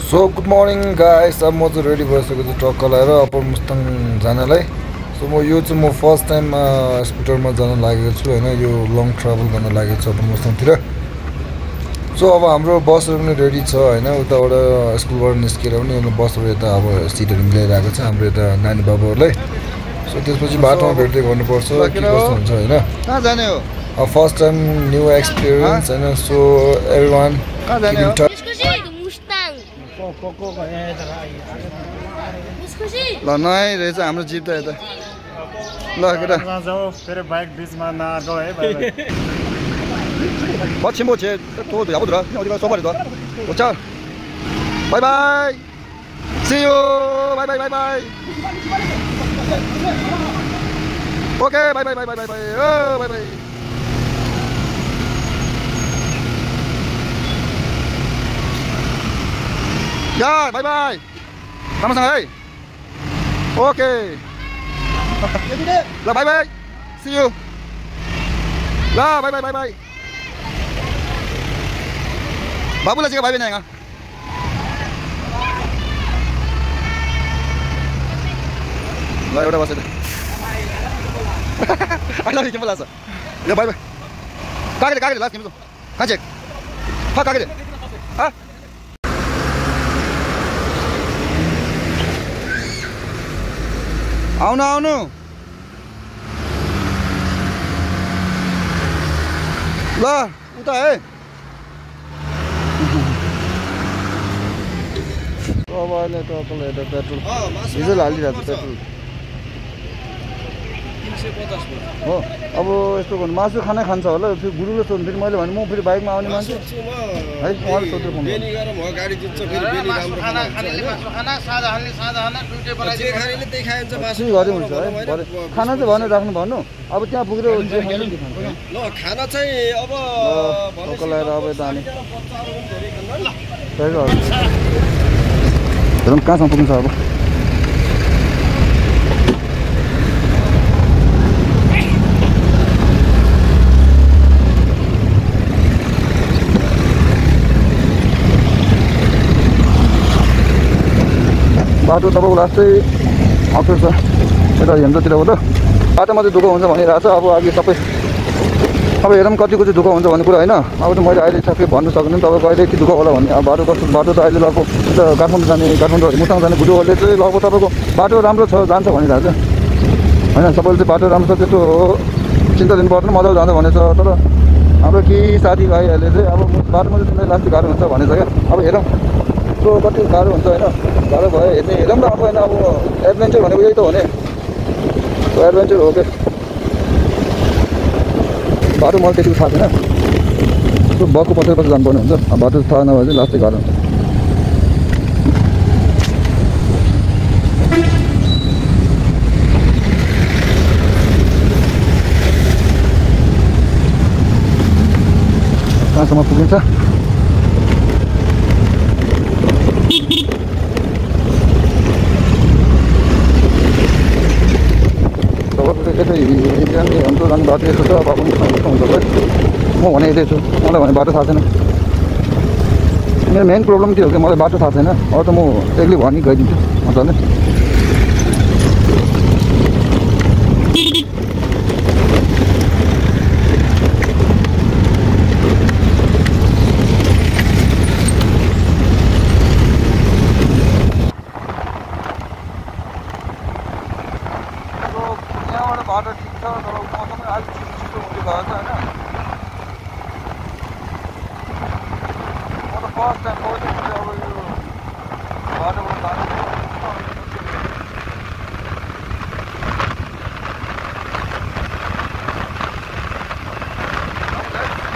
So good morning guys. अब म चाहिँ रेडी भइसकेको छु ट्रक लगाएर अप्पर मुस्ताङ जानलाई। सो म फर्स्ट टाइम स्कुटरमा जान लागेको छु होइन। यो लङ ट्राभल गर्न लागेको छु अप्पर मुस्ताङतिर। सो अब हाम्रो बसहरू पनि रेडी छ होइन। उताबाट स्कुलबाट निस्केर पनि बसहरू यता अब सिटहरू मिलाइरहेको छ हाम्रो यता नानी बाबुहरूलाई। सो त्यसपछि बाटोमा भेट्दै गर्नुपर्छ के कस्तो हुन्छ होइन। कहाँ जाने हो? फर्स्ट टाइम न्यू एक्सपिरियन्स होइन। सो एभ्रिवान ल नआइ रहेछ हाम्रो जिप त यता। ल केटा फेरि बाइक बिचमा नआर्को है पश्चिम छे तो याबुद्रा 어디가 써버리다. 자. 바이바이. See you. 바이바이 바이바이. 오케이 바이바이 바이바이 바이바이. 바이바이. 야, 바이바이. 남아상 해. 오케이. 라 바이바이. See you. 라 바이바이 바이바이. बाबुलाई चाहिँ भाइ यहाँ ल एउटा बसेर अहिले के लाग्छ ल भाइ भाइ कागेले कागेले लास्ट तिम्रो कहाँ चेक फा कागेले आउनु आउनु ल उता है। अब अहिले तपाईँलाई एउटा पेट्रोल डिजल हालिरहेको छ पेट्रोल हो। अब यस्तो गर्नु मासु खाना खान्छ होला फेरि गुरुले सोध्नु फेरि मैले भने म फेरि बाइकमा आउने मान्छे है उहाँले सोध्नु फोन गरे हुन्छ है। खाना चाहिँ भनेर राख्नु भन्नु अब त्यहाँ पुगेर खाना चाहिँ अब लगाएर अब यता हाने हेरौँ कहाँसम्म पुग्छ अब। बाटो तपाईँको लास्टै अप्ठ्यारो छ यता हेम्चोतिर हो त। बाटोमा चाहिँ दुःख हुन्छ भनिरहेको छ। अब अघि सबै अब हेरौँ कतिको चाहिँ दुःख हुन्छ भन्ने कुरा होइन। अब त मैले अहिले ठ्याक्कै भन्नु सक्दिनँ तपाईँको अहिले के दुःख होला भन्ने। अब बाटो कस्तो बाटो त अहिले लगभग काठमाडौँ जाने काठमाडौँ मुस्ताङ जाने गुरुहरूले चाहिँ लगभग तपाईँको बाटो राम्रो छ जान्छ भनिरहेको छ होइन। सबैले चाहिँ बाटो राम्रो छ त्यस्तो चिन्ता दिनु पर्दैन मजाले जाँदा भनेछ। तर हाम्रो केही साथीभाइहरूले चाहिँ अब बाटोमा चाहिँ तिमीलाई लास्टै गाह्रो हुन्छ भनेछ क्या। अब हेरौँ त्यो कति गाह्रो हुन्छ होइन। गाह्रो भयो हेर्ने हेरौँ न अब होइन। अब एडभेन्चर भनेको यही त हो नि एडभेन्चर हो क्या। बाटो मलाई त्यतिको थाहा छैन त्यो बकको पछि पछि जानुपर्ने हुन्छ। बाटो थाहा नभए चाहिँ लास्टै गाह्रो हुन्छ। कहाँसम्म पुगिन्छ हाम्रो जाने बाटो यस्तो छ। अब हुन्छ म भने यतै छु मलाई भने बाटो थाहा छैन। मेरो मेन प्रब्लम के हो कि मलाई बाटो थाहा छैन। अब त म एक्लै भनी गइदिन्छु मजाले। बाटो ठिक छ तर मौसम अलिक चिसो हुँदै गएको छ होइन। म त फर्स्ट टाइम पौडेको छु अब यो बाटोबाट जानु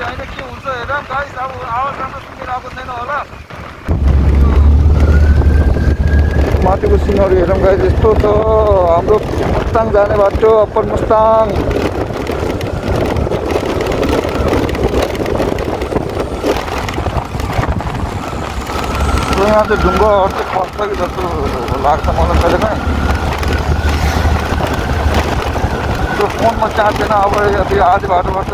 होइन के हुन्छ हेरौँ गाइस। अब आवाज राम्रो सुनेर आएको छैन होला। माथिको सिनहरू हेरौँ गाइस यस्तो छ हाम्रो मुस्ताङ जाने बाटो अप्पर मुस्ताङ। यहाँ चाहिँ ढुङ्गाहरू चाहिँ खस्छ कि जस्तो लाग्छ मलाई कहिले काहीँ। त्यो फोनमा चार्ज छैन अब यो आधी बाटोबाट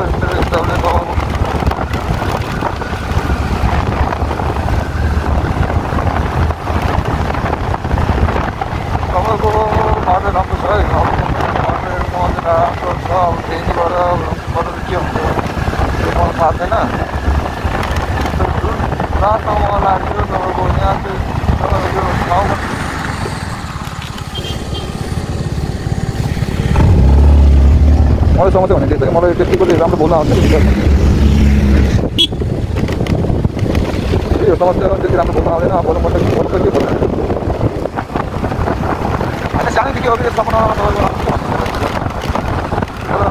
बाटो राम्रो छ है राम्रो छ अब फेरिबाट के हुन्छ त्यो मलाई थाहा छैन जुन रातमा मलाई लाग्यो तपाईँको यहाँ चाहिँ तपाईँको यो ठाउँमा मलाई समस्या भने त्यही मलाई त्यतिको चाहिँ राम्रो बोल्न आउँछ यो समस्या त्यति राम्रो बोल्न आउँदैन बोल्नु पर्छ के भन्नु होइन सानैदेखि अघि सपनामा तपाईँको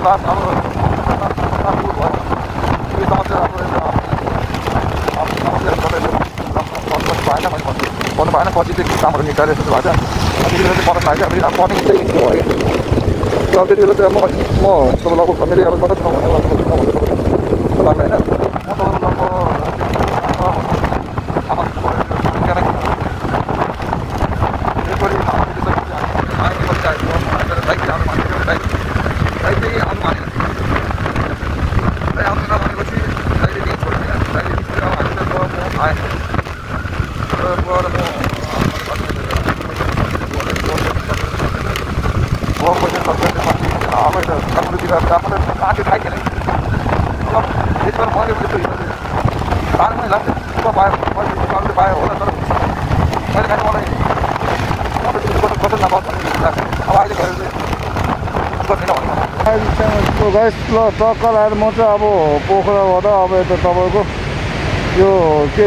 लास्ट अब यो समस्या भन्नु भएन पछि चाहिँ कामहरू निकालेर जस्तो भएको त्यति बेला चाहिँ मलाई लाग्यो अब पढ्ने चाहिँ भयो अब त्यति बेला चाहिँ म तपाईँलाई अब मेरो अब कता ठाउँ लाग्यो होइन म तपाईँलाई ल टक्क लगाएर म चाहिँ अब पोखराबाट अब यता तपाईँको यो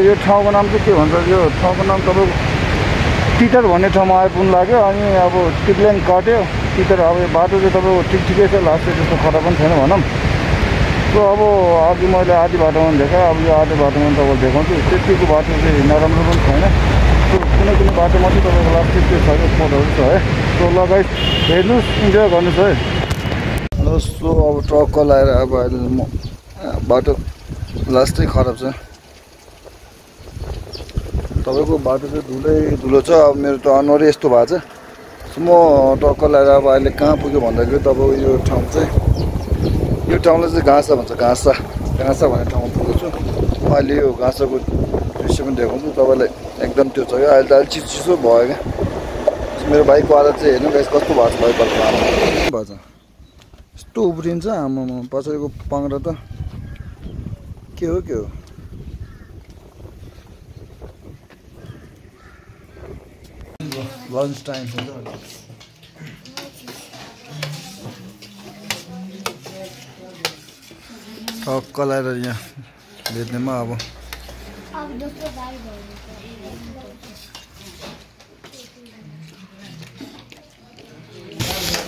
यो ठाउँको नाम चाहिँ के भन्छ यो ठाउँको नाम तपाईँको टिटर भन्ने ठाउँमा आइपुग्नु लाग्यो अनि अब टिकलाइन काट्यो टिटर अब यो बाटो चाहिँ तपाईँको ठिकै छ लास्ट चाहिँ त्यस्तो खराब पनि छैन भनौँ सो अब अघि मैले आधी बाटोमा देखाएँ अब यो आधी बाटोमा तपाईँलाई देखाउँछु त्यतिको बाटो चाहिँ नराम्रो पनि छैन सो कुनै कुनै बाटोमा चाहिँ तपाईँको लास्ट चाहिँ त्यो छ स्पोटहरू छ है सो ल गाइस हेर्नुहोस् इन्जोय गर्नुहोस् है सो अब ट्रक लगाएर अब अहिले म बाटो लास्टै खराब छ तपाईँको बाटो चाहिँ धुलो छ अब मेरो त अनुहारै यस्तो भएको छ सो म ट्रक लगाएर अब अहिले कहाँ पुग्यो भन्दाखेरि तपाईँको यो ठाउँ चाहिँ यो ठाउँलाई चाहिँ घाँसा भन्छ घाँसा भन्ने ठाउँमा पुगेको छु अहिले यो घाँसाको दृश्य पनि देखाउँछु तपाईँलाई एकदम त्यो छ क्या अहिले त अलिक चिसो भयो क्या मेरो बाइकको आधा चाहिँ हेर्नु गाइस कस्तो भएको छ बाइकको भएको छ यस्तो उब्रिन्छ आमामा पछाडिको पाङ्ग्रा त के हो लन्च टाइम टक्क लगाएर यहाँ बेच्नेमा अब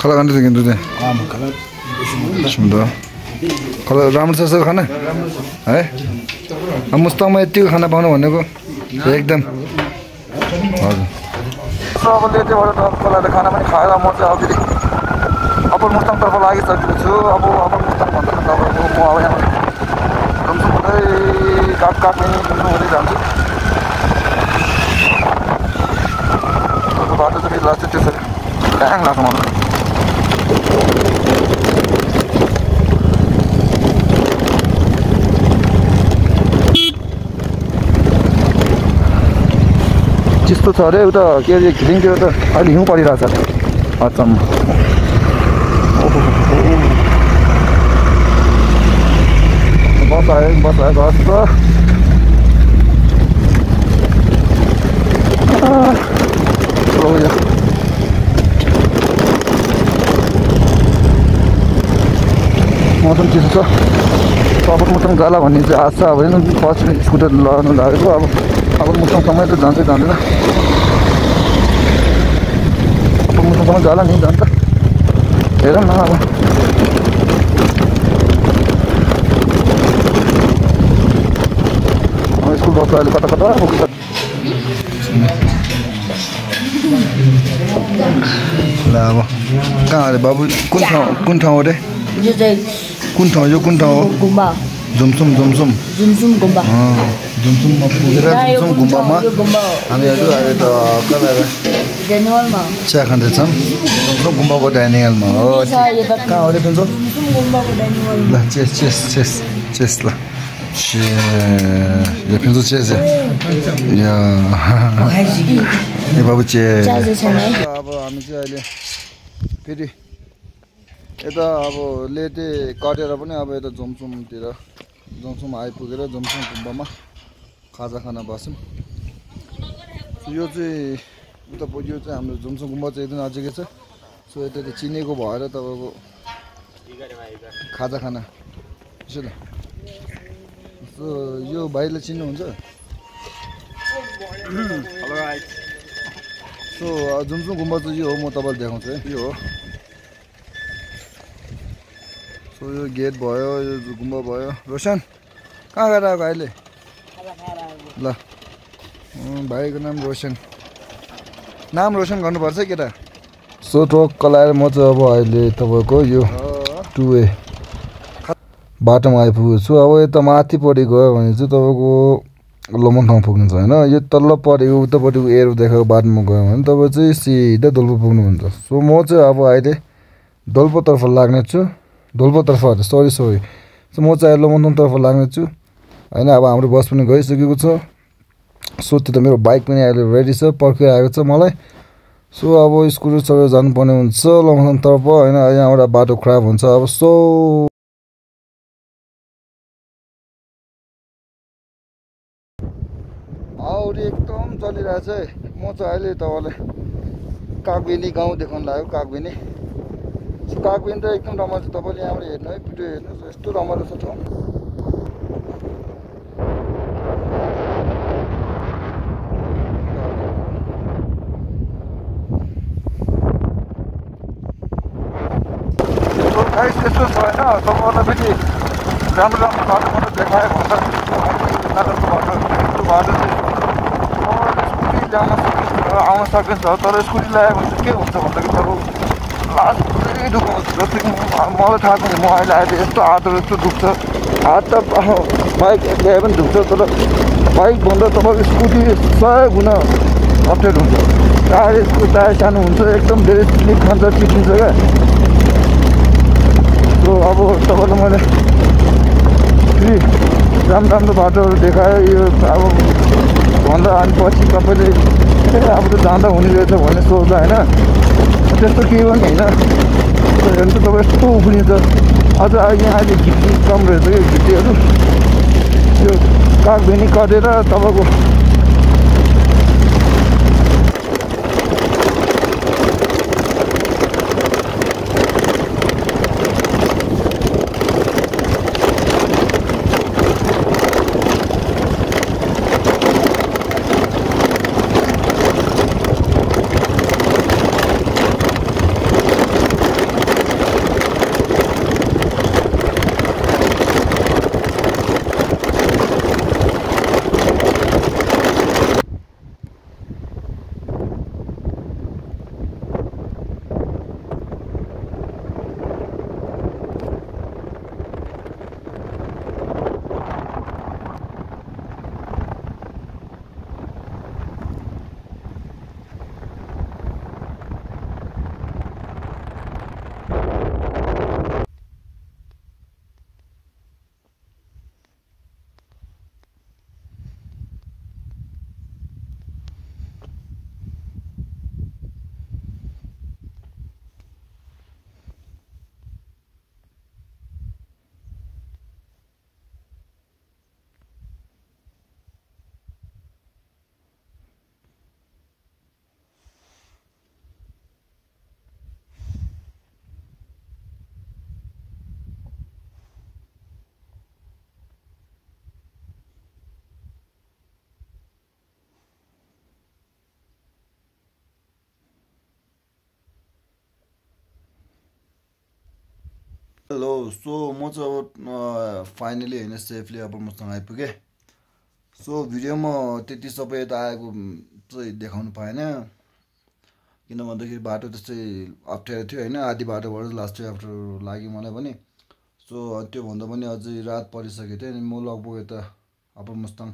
कलर खान्छ किन्छु त्यहाँ कलर राम्रो छ सर खाना है मुस्ताङमा यतिको खाना पाउनु भनेको एकदम हजुर अब लेटेबाट टक्कलाई खाना पनि खाएर म चाहिँ अब अप्पर मुस्ताङतर्फ लागिसकेको छु अब अप्पर मुस्ताङ भन्दा तपाईँको म अब यहाँ जम्सुङ हुँदै काट्ने हुँदै जान्छु बाटो चाहिँ लाग्छ त्यसरी ड्याङ लाग्छ मलाई चिस्तो छ अरे उता के अरे घिलिङतिर त अहिले हिउँ परिरहेछ अचम्म बस आयो मौसम चिसो छ अब मौसम जाला भन्ने चाहिँ आशा अब फर्स्ट स्कुटर लगाउनु लागेको अब मौसमसँगै त जान्छ जाँदैन अब मौसमसँग जाला नि जान्छ हेरौँ न अब स्कुल बस अहिले कता पुग्छ ल अब कहाँ अरे बाबु कुन ठाउँ अरे कुन ठाउँ यो कुन ठाउँ हो गुम्बा जुमसुम गुम्बा जुमसुममा पुगेर जुमसुम गुम्बामा हामीहरू अहिले त डेनिवलमा चिया खाँदैछौँ जुमसुम गुम्बाको डाइनिङ हलमा हो कहाँ हो रे पेन्सो ल चेस ल ये पेन्सो चेस या बाबु चेस अब हामी चाहिँ अहिले फेरि यता अब लेते कटेर पनि अब यता जोमसुम आइपुगेर जोमसुम गुम्बामा खाजा खान बस्यौँ। यो चाहिँ यो चाहिँ हाम्रो जोमसुम गुम्बा चाहिँ एकदम नजिकै छ। सो यता चाहिँ चिनेको भएर तपाईँको खाजा खाना यसो त। सो यो भाइले चिन्नुहुन्छ? सो जुमसुम गुम्बा चाहिँ यो हो, म तपाईँलाई देखाउँछु है। यो हो, सो यो गेट भयो, यो गुम्बा भयो। रोशन कहाँ गएर आएको अहिले? ल भाइको नाम रोशन, नाम रोशन गर्नुपर्छ केटा। सो टक्क लगाएर म चाहिँ अब अहिले तपाईँको यो 2A बाटोमा आइपुगेको छु। अब यता माथिपट्टि गयो भने चाहिँ तपाईँको लोमङठाउँ पुग्नुहुन्छ होइन। यो तल्लोपट्टिको उतापट्टिको एरो देखाएको बाटोमा गयो भने तपाईँ चाहिँ सिधै दोल्पो पुग्नुहुन्छ। सो म चाहिँ अब अहिले दोल्पोतर्फ लाग्नेछु। दोल्पोतर्फ सरी सो म चाहिँ अहिले लोमङठाउँतर्फ लाग्नेछु होइन। अब हाम्रो बस पनि गइसकेको छ। सो त्यो त मेरो बाइक पनि अहिले रेडी छ, पर्खिरहेको छ मलाई। सो अब स्कुटर चढेर जानुपर्ने हुन्छ लोमङठाउँतर्फ होइन। यहाँबाट बाटो खराब हुन्छ अब। सो हाउडी एकदम चलिरहेछ है। म चाहिँ अहिले तपाईँलाई कागबेनी गाउँ देखाउनु लाग्यो। कागबेनी, सो कागबेनी त एकदम रमाइलो छ। तपाईँले यहाँबाट हेर्नु है, भिडियो हेर्नुहोस्, यस्तो रमाइलो छ ठाउँ। यस्तो छ होइन, तपाईँहरूलाई फेरि राम्रो राम्रो बाटो मात्रै देखायो भन्दा नराम्रो बाटो, यस्तो बाटो चाहिँ तपाईँहरूले स्कुटी ल्याउन सकिन्छ, आउन सकिन्छ। तर स्कुटी ल्यायो भने चाहिँ के हुन्छ भन्दाखेरि अब लास्ट पुरै दुखाउँछ। जस्तो कि मलाई थाहा छैन, म अहिले यस्तो हातहरू यस्तो दुख्छ। हात त बाइक ल्याए पनि दुख्छ, तर बाइकभन्दा तपाईँको स्कुटी 100 गुणा अप्ठ्यारो हुन्छ। टायर सानो हुन्छ, एकदम धेरै स्लिप खान्छ, चिप्लिन्छ क्या। सो अब तपाईँलाई मैले फेरि राम्रो बाटोहरू देखायो। यो अब भन्दा अनि पछि तपाईँले अब त जाँदा हुने रहेछ भन्ने सोच्दा होइन, त्यस्तो केही पनि होइन। हेर्नु त तपाईँ यस्तो उफ्रिन्छ। अझ यहाँ अहिले घिटी कम रहेछ कि घिटीहरू। यो कागबेनी कटेर तपाईँको हेलो। सो म चाहिँ अब फाइनली होइन सेफली अब मसँग आइपुगेँ। सो भिडियोमा त्यति सबै यता आएको चाहिँ देखाउनु पाएन, किन भन्दाखेरि बाटो त्यस्तै अप्ठ्यारो थियो होइन। आधी बाटोबाट लास्ट चाहिँ अप्ठ्यारो लाग्यो मलाई पनि। सो त्योभन्दा पनि अझै रात परिसकेको थियो। अनि म लगभग यता अप्पर मुस्ताङ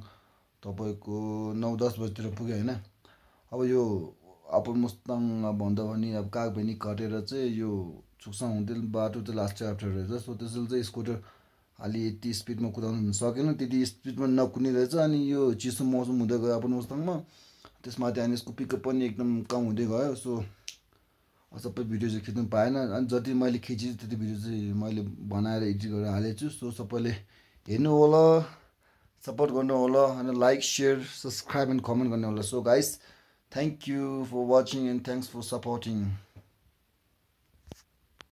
तपाईँको 9-10 बजीतिर पुगेँ होइन। अब यो अप्पर मुस्ताङ भन्दा पनि अब कागबेनी कटेर चाहिँ यो चुक्सा हुँदै बाटो चाहिँ लास्ट चाहिँ अप्ठ्यारो रहेछ। सो त्यसैले चाहिँ स्कुटर अलि यति स्पिडमा कुदाउनु सकेन, त्यति स्पिडमा नकुद्ने रहेछ। अनि यो चिसो मौसम हुँदै गयो अप्पर मुस्ताङमा, त्यसमाथि अनि यसको पिकअप पनि एकदम कम हुँदै गयो। सो सबै भिडियो चाहिँ खिच्नु पाएन अनि जति मैले खिचेँ त्यति भिडियो चाहिँ मैले बनाएर एडिट गरेर हालेको छु सो सबैले हेर्नु होला सपोर्ट गर्नु होला अनि like share subscribe and comment गर्नु होला so guys thank you for watching and thanks for supporting